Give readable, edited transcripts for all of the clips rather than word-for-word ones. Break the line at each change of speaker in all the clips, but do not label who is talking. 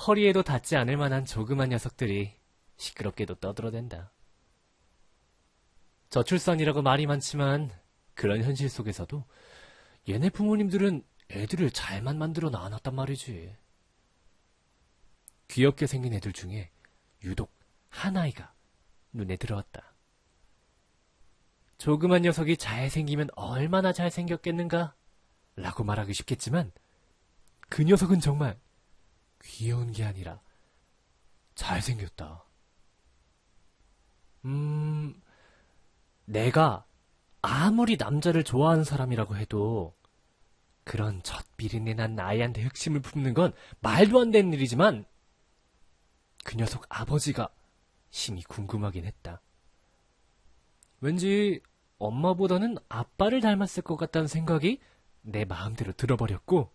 허리에도 닿지 않을 만한 조그만 녀석들이 시끄럽게도 떠들어댄다. 저출산이라고 말이 많지만 그런 현실 속에서도 얘네 부모님들은 애들을 잘만 만들어 낳아놨단 말이지. 귀엽게 생긴 애들 중에 유독 한 아이가 눈에 들어왔다. 조그만 녀석이 잘생기면 얼마나 잘생겼겠는가? 라고 말하기 쉽겠지만 그 녀석은 정말 귀여운 게 아니라 잘생겼다. 내가 아무리 남자를 좋아하는 사람이라고 해도 그런 젖비린내 난 아이한테 흑심을 품는 건 말도 안 되는 일이지만 그 녀석 아버지가 심히 궁금하긴 했다. 왠지 엄마보다는 아빠를 닮았을 것 같다는 생각이 내 마음대로 들어버렸고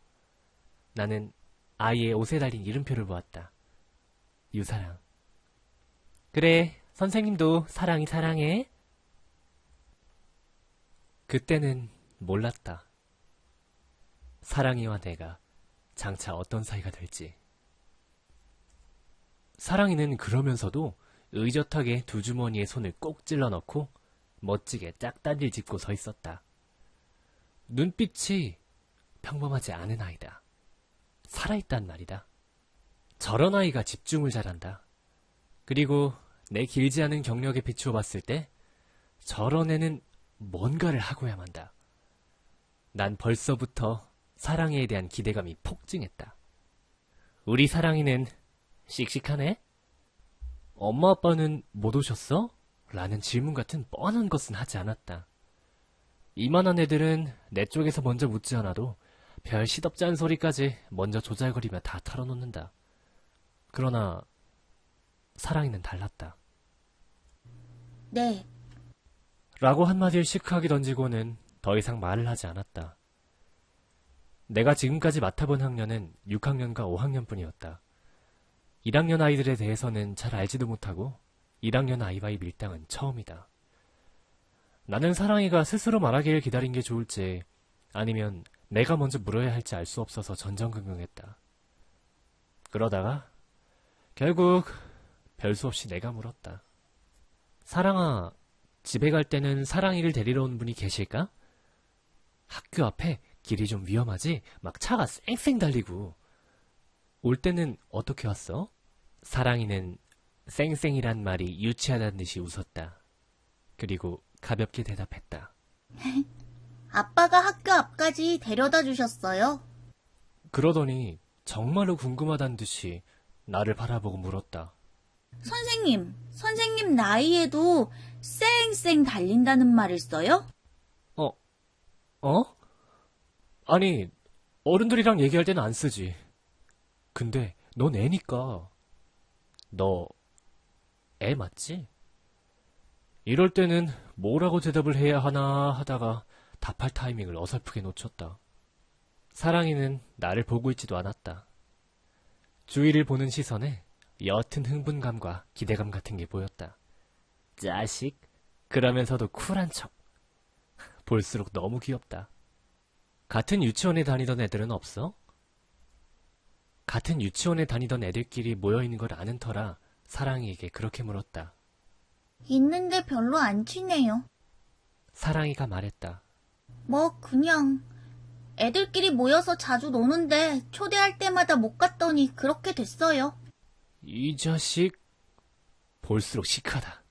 나는 아이의 옷에 달린 이름표를 보았다. 유사랑. 그래, 선생님도 사랑이 사랑해. 그때는 몰랐다. 사랑이와 내가 장차 어떤 사이가 될지. 사랑이는 그러면서도 의젓하게 두 주머니에 손을 꼭 찔러 넣고 멋지게 짝다리를 짚고 서 있었다. 눈빛이 평범하지 않은 아이다. 살아있단 말이다. 저런 아이가 집중을 잘한다. 그리고 내 길지 않은 경력에 비추어 봤을 때 저런 애는 뭔가를 하고야만 한다. 난 벌써부터 사랑이에 대한 기대감이 폭증했다. 우리 사랑이는 씩씩하네? 엄마 아빠는 못 오셨어? 라는 질문 같은 뻔한 것은 하지 않았다. 이만한 애들은 내 쪽에서 먼저 묻지 않아도 별 시덥지 않은 소리까지 먼저 조잘거리며 다 털어놓는다. 그러나 사랑이는 달랐다.
네.
라고 한마디를 시크하게 던지고는 더 이상 말을 하지 않았다. 내가 지금까지 맡아본 학년은 6학년과 5학년뿐이었다. 1학년 아이들에 대해서는 잘 알지도 못하고 1학년 아이와의 밀당은 처음이다. 나는 사랑이가 스스로 말하기를 기다린 게 좋을지 아니면 내가 먼저 물어야 할지 알 수 없어서 전전긍긍했다. 그러다가 결국 별수 없이 내가 물었다. 사랑아, 집에 갈 때는 사랑이를 데리러 온 분이 계실까? 학교 앞에 길이 좀 위험하지? 막 차가 쌩쌩 달리고. 올 때는 어떻게 왔어? 사랑이는 쌩쌩이란 말이 유치하다는 듯이 웃었다. 그리고 가볍게 대답했다.
아빠가 학교 앞까지 데려다 주셨어요?
그러더니 정말로 궁금하다는 듯이 나를 바라보고 물었다.
선생님 나이에도 쌩쌩 달린다는 말을 써요?
어? 아니, 어른들이랑 얘기할 때는 안 쓰지. 근데 넌 애니까. 너 애 맞지? 이럴 때는 뭐라고 대답을 해야 하나 하다가 답할 타이밍을 어설프게 놓쳤다. 사랑이는 나를 보고 있지도 않았다. 주위를 보는 시선에 옅은 흥분감과 기대감 같은 게 보였다. 자식? 그러면서도 쿨한 척. 볼수록 너무 귀엽다. 같은 유치원에 다니던 애들은 없어? 같은 유치원에 다니던 애들끼리 모여있는 걸 아는 터라 사랑이에게 그렇게 물었다.
있는데 별로 안 친해요.
사랑이가 말했다.
그냥 애들끼리 모여서 자주 노는데 초대할 때마다 못 갔더니 그렇게 됐어요.
이 자식, 볼수록 시크하다.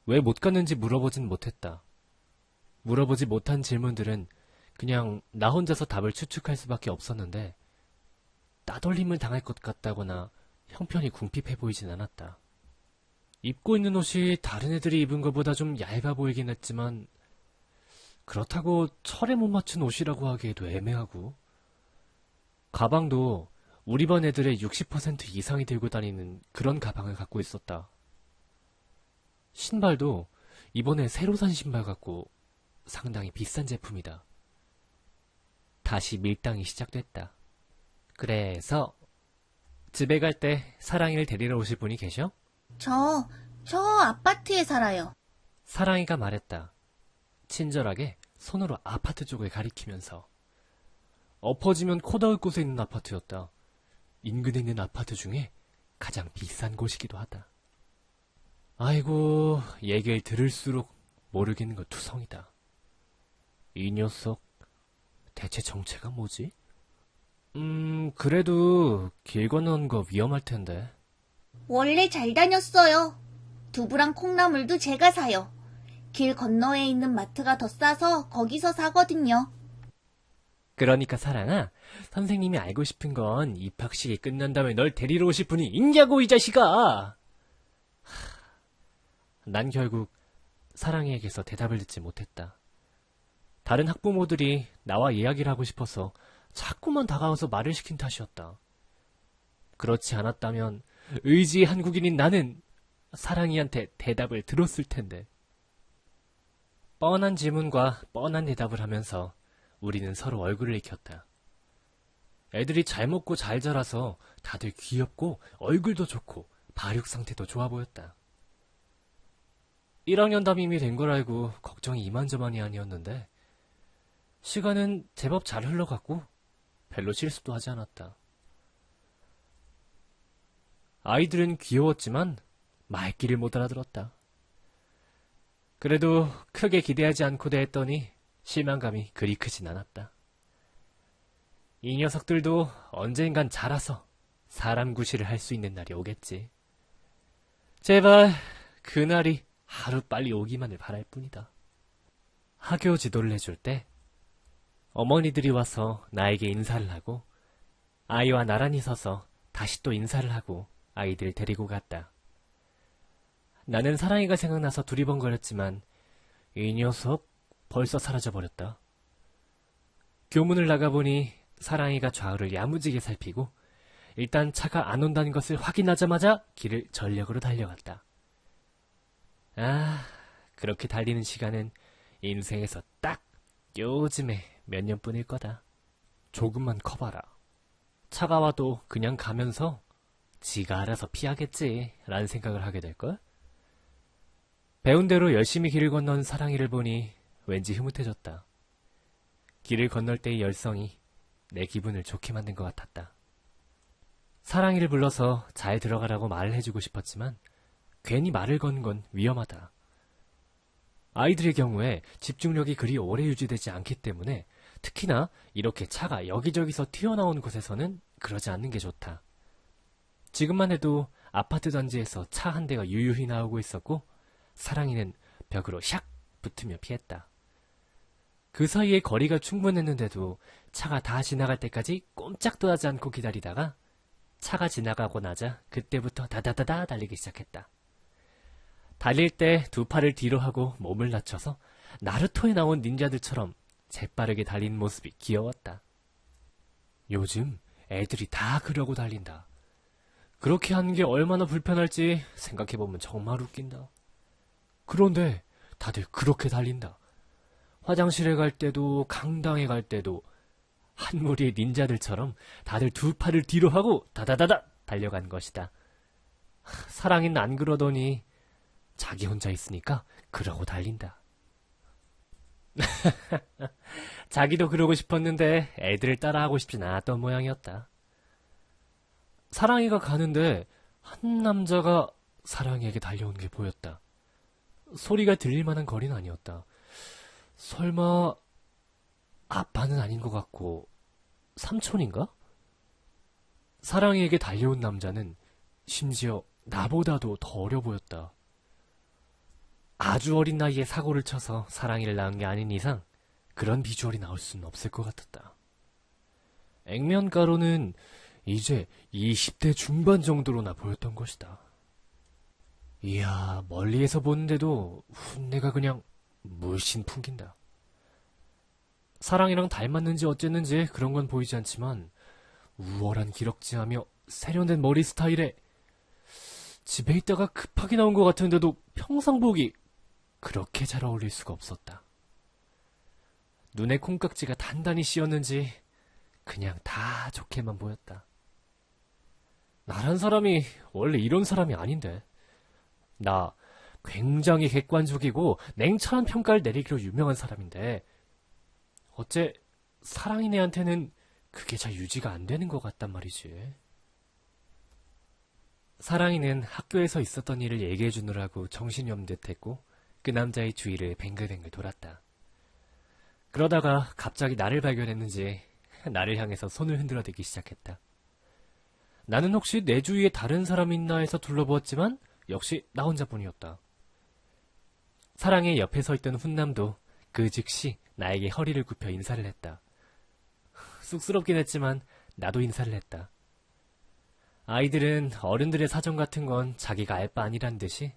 왜 못 갔는지 물어보진 못했다. 물어보지 못한 질문들은 그냥 나 혼자서 답을 추측할 수밖에 없었는데 따돌림을 당할 것 같다거나 형편이 궁핍해 보이진 않았다. 입고 있는 옷이 다른 애들이 입은 것보다 좀 얇아 보이긴 했지만 그렇다고 철에 못 맞춘 옷이라고 하기에도 애매하고 가방도 우리 반 애들의 60% 이상이 들고 다니는 그런 가방을 갖고 있었다. 신발도 이번에 새로 산 신발 같고 상당히 비싼 제품이다. 다시 밀당이 시작됐다. 그래서 집에 갈 때 사랑이를 데리러 오실 분이 계셔?
저 아파트에 살아요.
사랑이가 말했다. 친절하게 손으로 아파트 쪽을 가리키면서. 엎어지면 코 닿을 곳에 있는 아파트였다. 인근에 있는 아파트 중에 가장 비싼 곳이기도 하다. 아이고, 얘기를 들을수록 모르겠는 거 투성이다. 이 녀석, 대체 정체가 뭐지? 그래도 길 건너는 거 위험할 텐데.
원래 잘 다녔어요. 두부랑 콩나물도 제가 사요. 길 건너에 있는 마트가 더 싸서 거기서 사거든요.
그러니까 사랑아, 선생님이 알고 싶은 건 입학식이 끝난 다음에 널 데리러 오실 분이 있냐고, 이 자식아! 난 결국 사랑이에게서 대답을 듣지 못했다. 다른 학부모들이 나와 이야기를 하고 싶어서 자꾸만 다가와서 말을 시킨 탓이었다. 그렇지 않았다면 의지의 한국인인 나는 사랑이한테 대답을 들었을 텐데. 뻔한 질문과 뻔한 대답을 하면서 우리는 서로 얼굴을 익혔다. 애들이 잘 먹고 잘 자라서 다들 귀엽고 얼굴도 좋고 발육 상태도 좋아 보였다. 1학년 담임이 된 걸 알고 걱정이 이만저만이 아니었는데 시간은 제법 잘 흘러갔고 별로 실수도 하지 않았다. 아이들은 귀여웠지만 말귀를 못 알아들었다. 그래도 크게 기대하지 않고 대했더니 실망감이 그리 크진 않았다. 이 녀석들도 언젠간 자라서 사람 구실을 할 수 있는 날이 오겠지. 제발 그날이 하루빨리 오기만을 바랄 뿐이다. 학교 지도를 해줄 때 어머니들이 와서 나에게 인사를 하고 아이와 나란히 서서 다시 또 인사를 하고 아이들 데리고 갔다. 나는 사랑이가 생각나서 두리번거렸지만 이 녀석 벌써 사라져버렸다. 교문을 나가보니 사랑이가 좌우를 야무지게 살피고 일단 차가 안 온다는 것을 확인하자마자 길을 전력으로 달려갔다. 아, 그렇게 달리는 시간은 인생에서 딱 요즘에 몇 년뿐일 거다. 조금만 커봐라. 차가 와도 그냥 가면서 지가 알아서 피하겠지 라는 생각을 하게 될걸? 배운 대로 열심히 길을 건넌 사랑이를 보니 왠지 흐뭇해졌다. 길을 건널 때의 열성이 내 기분을 좋게 만든 것 같았다. 사랑이를 불러서 잘 들어가라고 말을 해주고 싶었지만 괜히 말을 건 건 위험하다. 아이들의 경우에 집중력이 그리 오래 유지되지 않기 때문에 특히나 이렇게 차가 여기저기서 튀어나오는 곳에서는 그러지 않는 게 좋다. 지금만 해도 아파트 단지에서 차 한 대가 유유히 나오고 있었고 사랑이는 벽으로 샥 붙으며 피했다. 그 사이에 거리가 충분했는데도 차가 다 지나갈 때까지 꼼짝도 하지 않고 기다리다가 차가 지나가고 나자 그때부터 다다다다 달리기 시작했다. 달릴 때 두 팔을 뒤로 하고 몸을 낮춰서 나루토에 나온 닌자들처럼 재빠르게 달리는 모습이 귀여웠다. 요즘 애들이 다 그러고 달린다. 그렇게 하는 게 얼마나 불편할지 생각해보면 정말 웃긴다. 그런데 다들 그렇게 달린다. 화장실에 갈 때도 강당에 갈 때도 한 무리의 닌자들처럼 다들 두 팔을 뒤로 하고 다다다다 달려간 것이다. 사랑이는 안 그러더니 자기 혼자 있으니까 그러고 달린다. 자기도 그러고 싶었는데 애들을 따라하고 싶진 않았던 모양이었다. 사랑이가 가는데 한 남자가 사랑이에게 달려오는 게 보였다. 소리가 들릴 만한 거리는 아니었다. 설마 아빠는 아닌 것 같고 삼촌인가? 사랑이에게 달려온 남자는 심지어 나보다도 더 어려 보였다. 아주 어린 나이에 사고를 쳐서 사랑이를 낳은 게 아닌 이상 그런 비주얼이 나올 수는 없을 것 같았다. 액면가로는 이제 20대 중반 정도로나 보였던 것이다. 이야, 멀리에서 보는데도 hun내가 그냥 물씬 풍긴다. 사랑이랑 닮았는지 어쨌는지 그런 건 보이지 않지만 우월한 기럭지하며 세련된 머리 스타일에 집에 있다가 급하게 나온 것 같은데도 평상복이 그렇게 잘 어울릴 수가 없었다. 눈에 콩깍지가 단단히 씌었는지 그냥 다 좋게만 보였다. 나란 사람이 원래 이런 사람이 아닌데. 나 굉장히 객관적이고 냉철한 평가를 내리기로 유명한 사람인데 어째 사랑인 애한테는 그게 잘 유지가 안 되는 것 같단 말이지. 사랑이는 학교에서 있었던 일을 얘기해 주느라고 정신이 없는 듯 했고 그 남자의 주위를 뱅글뱅글 돌았다. 그러다가 갑자기 나를 발견했는지 나를 향해서 손을 흔들어대기 시작했다. 나는 혹시 내 주위에 다른 사람이 있나 해서 둘러보았지만 역시 나 혼자뿐이었다. 사랑의 옆에 서 있던 훈남도 그 즉시 나에게 허리를 굽혀 인사를 했다. 쑥스럽긴 했지만 나도 인사를 했다. 아이들은 어른들의 사정 같은 건 자기가 알 바 아니란 듯이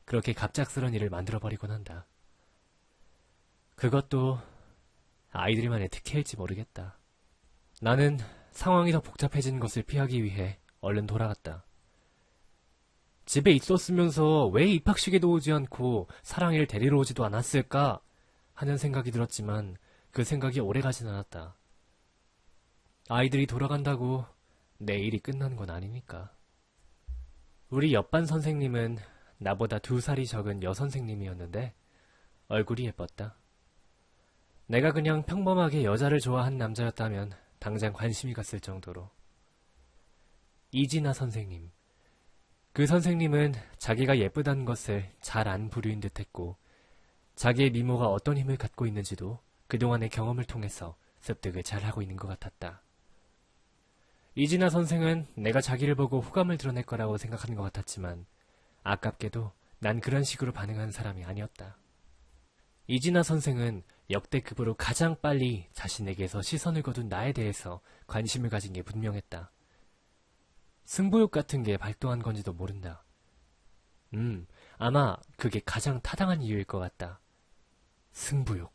그렇게 갑작스런 일을 만들어버리곤 한다. 그것도 아이들만의 특혜일지 모르겠다. 나는 상황이 더 복잡해지는 것을 피하기 위해 얼른 돌아갔다. 집에 있었으면서 왜 입학식에도 오지 않고 사랑이를 데리러 오지도 않았을까 하는 생각이 들었지만 그 생각이 오래가진 않았다. 아이들이 돌아간다고 내 일이 끝난 건 아니니까. 우리 옆반 선생님은 나보다 2살이 적은 여선생님이었는데 얼굴이 예뻤다. 내가 그냥 평범하게 여자를 좋아한 남자였다면 당장 관심이 갔을 정도로. 이진아 선생님. 그 선생님은 자기가 예쁘다는 것을 잘 안 부류인 듯했고 자기의 미모가 어떤 힘을 갖고 있는지도 그동안의 경험을 통해서 습득을 잘하고 있는 것 같았다. 이진아 선생은 내가 자기를 보고 호감을 드러낼 거라고 생각하는 것 같았지만 아깝게도 난 그런 식으로 반응한 사람이 아니었다. 이진아 선생은 역대급으로 가장 빨리 자신에게서 시선을 거둔 나에 대해서 관심을 가진 게 분명했다. 승부욕 같은 게 발동한 건지도 모른다. 아마 그게 가장 타당한 이유일 것 같다. 승부욕.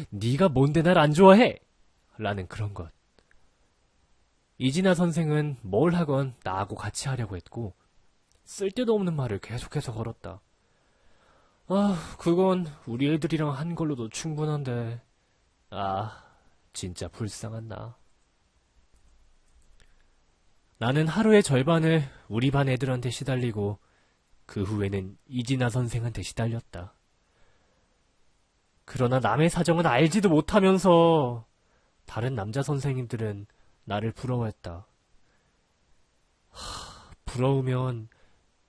네가 뭔데 날 안 좋아해? 라는 그런 것. 이진아 선생은 뭘 하건 나하고 같이 하려고 했고 쓸데도 없는 말을 계속해서 걸었다. 그건 우리 애들이랑 한 걸로도 충분한데. 진짜 불쌍한 나. 나는 하루의 절반을 우리 반 애들한테 시달리고 그 후에는 이진아 선생한테 시달렸다. 그러나 남의 사정은 알지도 못하면서 다른 남자 선생님들은 나를 부러워했다. 부러우면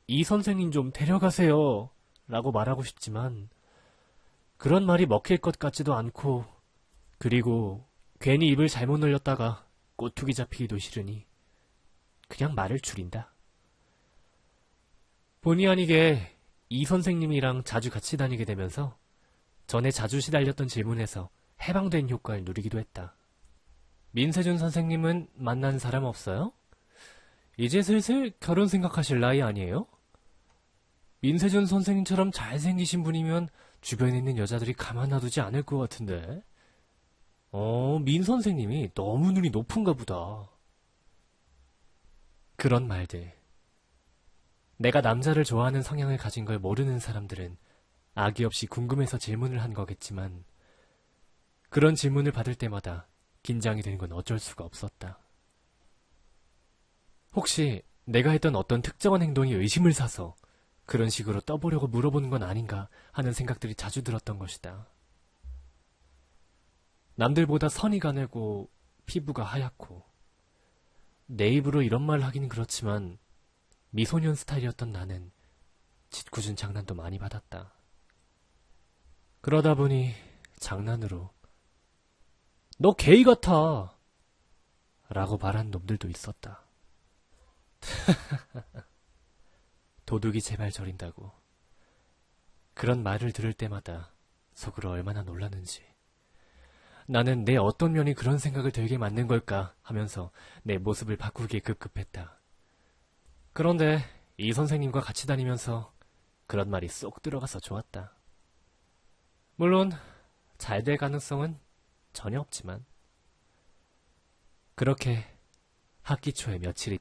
이 선생님 좀 데려가세요 라고 말하고 싶지만 그런 말이 먹힐 것 같지도 않고 그리고 괜히 입을 잘못 늘렸다가 꼬투기 잡히기도 싫으니 그냥 말을 줄인다. 본의 아니게 이 선생님이랑 자주 같이 다니게 되면서 전에 자주 시달렸던 질문에서 해방된 효과를 누리기도 했다. 민세준 선생님은 만난 사람 없어요? 이제 슬슬 결혼 생각하실 나이 아니에요? 민세준 선생님처럼 잘생기신 분이면 주변에 있는 여자들이 가만 놔두지 않을 것 같은데. 민 선생님이 너무 눈이 높은가 보다. 그런 말들. 내가 남자를 좋아하는 성향을 가진 걸 모르는 사람들은 악의 없이 궁금해서 질문을 한 거겠지만 그런 질문을 받을 때마다 긴장이 되는 건 어쩔 수가 없었다. 혹시 내가 했던 어떤 특정한 행동이 의심을 사서 그런 식으로 떠보려고 물어보는 건 아닌가 하는 생각들이 자주 들었던 것이다. 남들보다 선이 가늘고 피부가 하얗고 내 입으로 이런 말을 하긴 그렇지만 미소년 스타일이었던 나는 짓궂은 장난도 많이 받았다. 그러다 보니 장난으로 너 게이 같아 라고 말한 놈들도 있었다. 도둑이 제발 저린다고. 그런 말을 들을 때마다 속으로 얼마나 놀랐는지. 나는 내 어떤 면이 그런 생각을 들게 만든 걸까 하면서 내 모습을 바꾸기에 급급했다. 그런데 이 선생님과 같이 다니면서 그런 말이 쏙 들어가서 좋았다. 물론 잘 될 가능성은 전혀 없지만. 그렇게 학기 초에 며칠이